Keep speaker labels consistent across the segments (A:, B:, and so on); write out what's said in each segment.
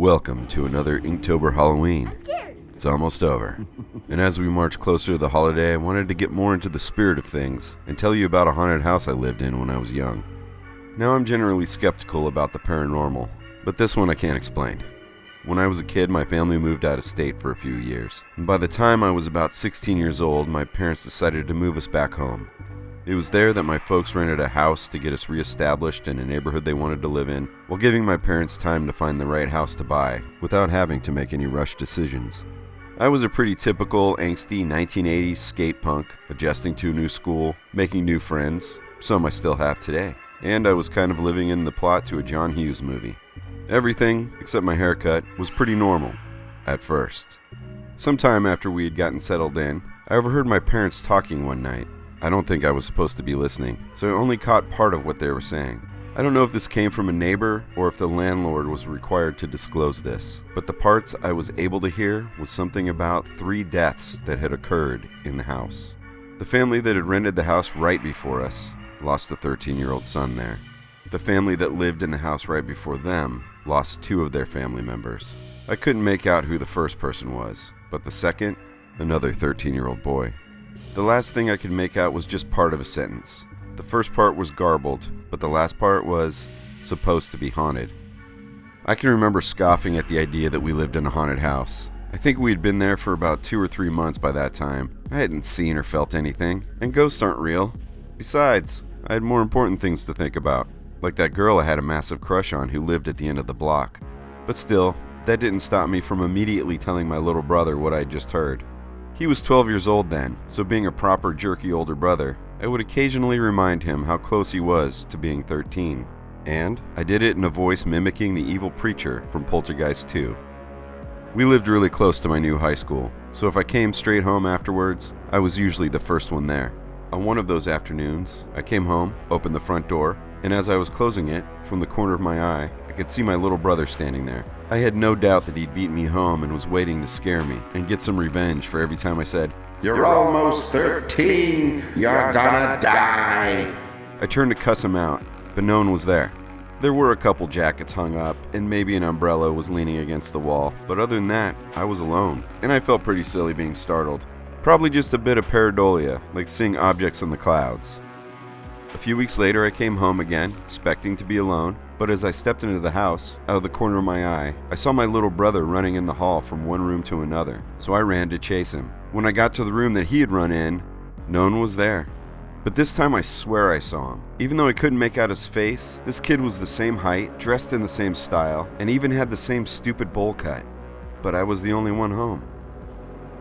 A: Welcome to another Inktober Halloween. It's almost over. And as we march closer to the holiday, I wanted to get more into the spirit of things and tell you about a haunted house I lived in when I was young. Now I'm generally skeptical about the paranormal, but this one I can't explain. When I was a kid, my family moved out of state for a few years, and by the time I was about 16 years old, my parents decided to move us back home. It was there that my folks rented a house to get us reestablished in a neighborhood they wanted to live in, while giving my parents time to find the right house to buy, without having to make any rushed decisions. I was a pretty typical, angsty 1980s skate punk, adjusting to a new school, making new friends, some I still have today, and I was kind of living in the plot to a John Hughes movie. Everything, except my haircut, was pretty normal, at first. Sometime after we had gotten settled in, I overheard my parents talking one night. I don't think I was supposed to be listening, so I only caught part of what they were saying. I don't know if this came from a neighbor or if the landlord was required to disclose this, but the parts I was able to hear was something about 3 deaths that had occurred in the house. The family that had rented the house right before us lost a 13-year-old son there. The family that lived in the house right before them lost 2 of their family members. I couldn't make out who the first person was, but the second, another 13-year-old boy. The last thing I could make out was just part of a sentence. The first part was garbled, but the last part was supposed to be haunted. I can remember scoffing at the idea that we lived in a haunted house. I think we had been there for about 2 or 3 months by that time. I hadn't seen or felt anything, and ghosts aren't real. Besides, I had more important things to think about, like that girl I had a massive crush on who lived at the end of the block. But still, that didn't stop me from immediately telling my little brother what I had just heard. He was 12 years old then, so being a proper jerky older brother, I would occasionally remind him how close he was to being 13. And I did it in a voice mimicking the evil preacher from Poltergeist 2. We lived really close to my new high school, so if I came straight home afterwards, I was usually the first one there. On one of those afternoons, I came home, opened the front door, and as I was closing it, from the corner of my eye, I could see my little brother standing there. I had no doubt that he'd beat me home and was waiting to scare me and get some revenge for every time I said,
B: "You're almost 13, you're gonna die."
A: I turned to cuss him out, but no one was there. There were a couple jackets hung up, and maybe an umbrella was leaning against the wall, but other than that, I was alone, and I felt pretty silly being startled. Probably just a bit of pareidolia, like seeing objects in the clouds. A few weeks later, I came home again, expecting to be alone, but as I stepped into the house, out of the corner of my eye, I saw my little brother running in the hall from one room to another, so I ran to chase him. When I got to the room that he had run in, no one was there. But this time I swear I saw him. Even though I couldn't make out his face, this kid was the same height, dressed in the same style, and even had the same stupid bowl cut. But I was the only one home.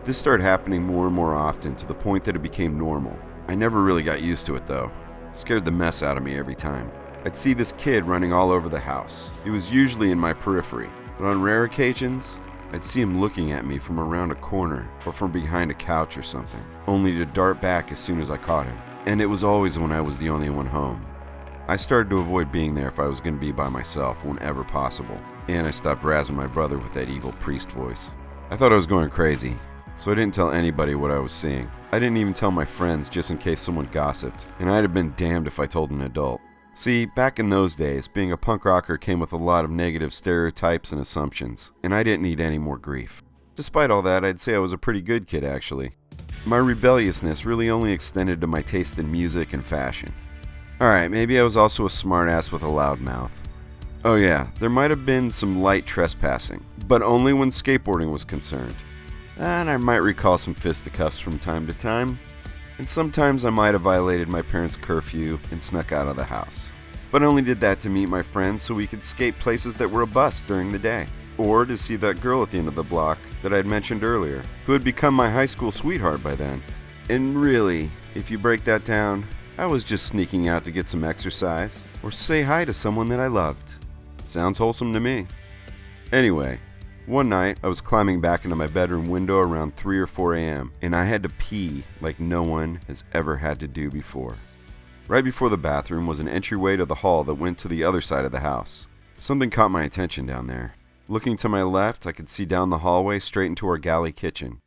A: This started happening more and more often to the point that it became normal. I never really got used to it though. It scared the mess out of me every time. I'd see this kid running all over the house. He was usually in my periphery, but on rare occasions, I'd see him looking at me from around a corner or from behind a couch or something, only to dart back as soon as I caught him. And it was always when I was the only one home. I started to avoid being there if I was going to be by myself whenever possible, and I stopped razzing my brother with that evil priest voice. I thought I was going crazy, so I didn't tell anybody what I was seeing. I didn't even tell my friends just in case someone gossiped, and I'd have been damned if I told an adult. See, back in those days, being a punk rocker came with a lot of negative stereotypes and assumptions, and I didn't need any more grief. Despite all that, I'd say I was a pretty good kid, actually. My rebelliousness really only extended to my taste in music and fashion. Alright, maybe I was also a smartass with a loud mouth. Oh yeah, there might have been some light trespassing, but only when skateboarding was concerned. And I might recall some fisticuffs from time to time. And sometimes I might have violated my parents' curfew and snuck out of the house. But I only did that to meet my friends so we could skate places that were a bust during the day. Or to see that girl at the end of the block that I had mentioned earlier, who had become my high school sweetheart by then. And really, if you break that down, I was just sneaking out to get some exercise or say hi to someone that I loved. Sounds wholesome to me. Anyway, one night, I was climbing back into my bedroom window around 3 or 4 a.m., and I had to pee like no one has ever had to do before. Right before the bathroom was an entryway to the hall that went to the other side of the house. Something caught my attention down there. Looking to my left, I could see down the hallway straight into our galley kitchen.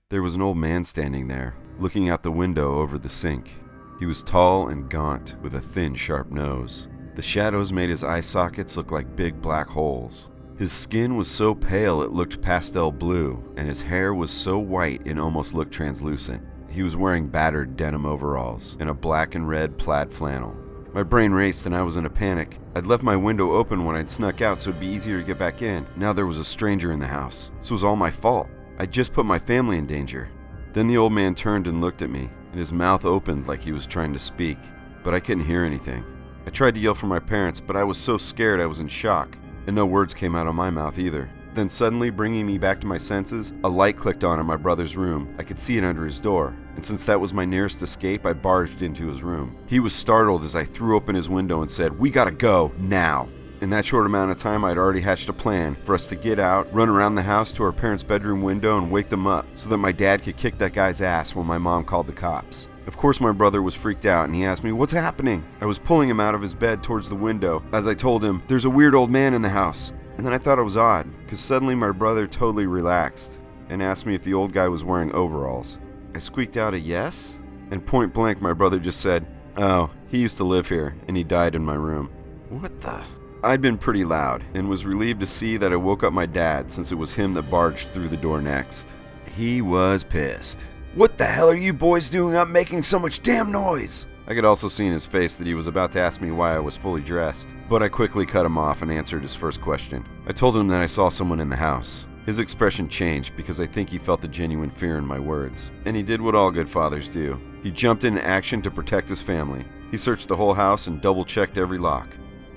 A: There was an old man standing there, looking out the window over the sink. He was tall and gaunt, with a thin, sharp nose. The shadows made his eye sockets look like big black holes. His skin was so pale it looked pastel blue, and his hair was so white it almost looked translucent. He was wearing battered denim overalls and a black and red plaid flannel. My brain raced and I was in a panic. I'd left my window open when I'd snuck out so it'd be easier to get back in. Now there was a stranger in the house. This was all my fault. I'd just put my family in danger. Then the old man turned and looked at me, and his mouth opened like he was trying to speak, but I couldn't hear anything. I tried to yell for my parents, but I was so scared I was in shock, and no words came out of my mouth either. Then suddenly, bringing me back to my senses, a light clicked on in my brother's room. I could see it under his door, and since that was my nearest escape, I barged into his room. He was startled as I threw open his window and said, "We gotta go, now." In that short amount of time, I'd already hatched a plan for us to get out, run around the house to our parents' bedroom window and wake them up so that my dad could kick that guy's ass when my mom called the cops. Of course my brother was freaked out and he asked me, "What's happening?" I was pulling him out of his bed towards the window as I told him, "There's a weird old man in the house." And then I thought it was odd, because suddenly my brother totally relaxed and asked me if the old guy was wearing overalls. I squeaked out a yes, and point blank my brother just said, "Oh, he used to live here, and he died in my room." What the? I'd been pretty loud, and was relieved to see that I woke up my dad, since it was him that barged through the door next. He was pissed. "What the hell are you boys doing up making so much damn noise?" I could also see in his face that he was about to ask me why I was fully dressed, but I quickly cut him off and answered his first question. I told him that I saw someone in the house. His expression changed because I think he felt the genuine fear in my words, and he did what all good fathers do. He jumped into action to protect his family. He searched the whole house and double-checked every lock.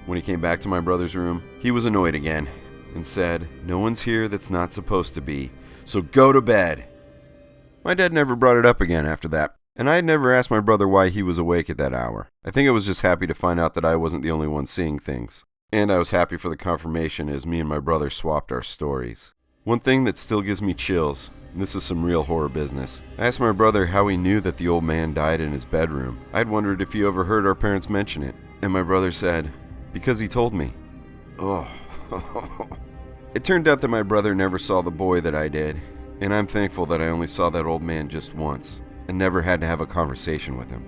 A: When he came back to my brother's room, he was annoyed again and said, "No one's here that's not supposed to be, so go to bed." My dad never brought it up again after that. And I had never asked my brother why he was awake at that hour. I think I was just happy to find out that I wasn't the only one seeing things. And I was happy for the confirmation as me and my brother swapped our stories. One thing that still gives me chills, and this is some real horror business. I asked my brother how he knew that the old man died in his bedroom. I'd wondered if he overheard our parents mention it. And my brother said, "Because he told me." Oh. It turned out that my brother never saw the boy that I did. And I'm thankful that I only saw that old man just once, and never had to have a conversation with him.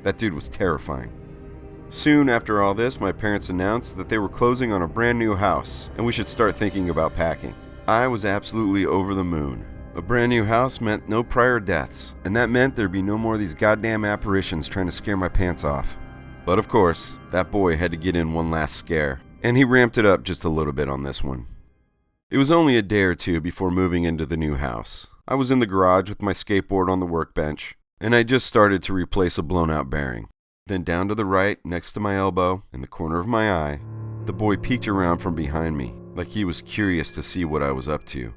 A: That dude was terrifying. Soon after all this, my parents announced that they were closing on a brand new house, and we should start thinking about packing. I was absolutely over the moon. A brand new house meant no prior deaths, and that meant there'd be no more of these goddamn apparitions trying to scare my pants off. But of course, that boy had to get in one last scare, and he ramped it up just a little bit on this one. It was only a day or two before moving into the new house. I was in the garage with my skateboard on the workbench, and I just started to replace a blown-out bearing. Then down to the right, next to my elbow, in the corner of my eye, the boy peeked around from behind me, like he was curious to see what I was up to.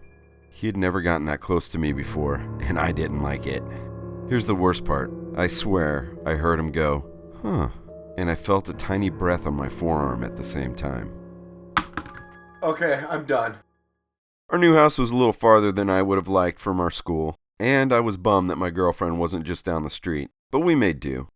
A: He had never gotten that close to me before, and I didn't like it. Here's the worst part. I swear I heard him go, "Huh," and I felt a tiny breath on my forearm at the same time. Okay, I'm done. Our new house was a little farther than I would have liked from our school, and I was bummed that my girlfriend wasn't just down the street, but we made do.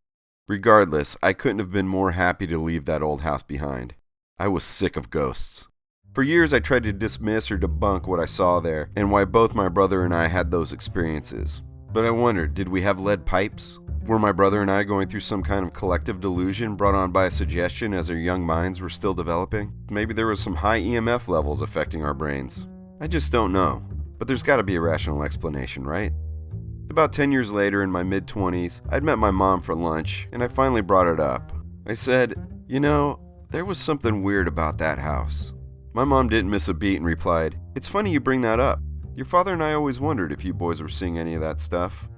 A: Regardless, I couldn't have been more happy to leave that old house behind. I was sick of ghosts. For years I tried to dismiss or debunk what I saw there, and why both my brother and I had those experiences. But I wondered, did we have lead pipes? Were my brother and I going through some kind of collective delusion brought on by a suggestion as our young minds were still developing? Maybe there was some high EMF levels affecting our brains. I just don't know, but there's got to be a rational explanation, right? About 10 years later, in my mid-20s, I'd met my mom for lunch, and I finally brought it up. I said, "You know, there was something weird about that house." My mom didn't miss a beat and replied, "It's funny you bring that up. Your father and I always wondered if you boys were seeing any of that stuff."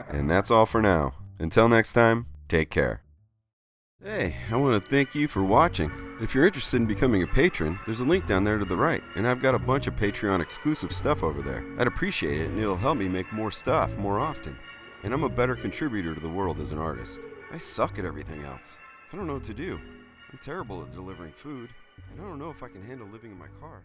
A: And that's all for now. Until next time, take care. Hey, I want to thank you for watching. If you're interested in becoming a patron, there's a link down there to the right, and I've got a bunch of Patreon exclusive stuff over there. I'd appreciate it, and it'll help me make more stuff more often. And I'm a better contributor to the world as an artist. I suck at everything else. I don't know what to do. I'm terrible at delivering food, and I don't know if I can handle living in my car.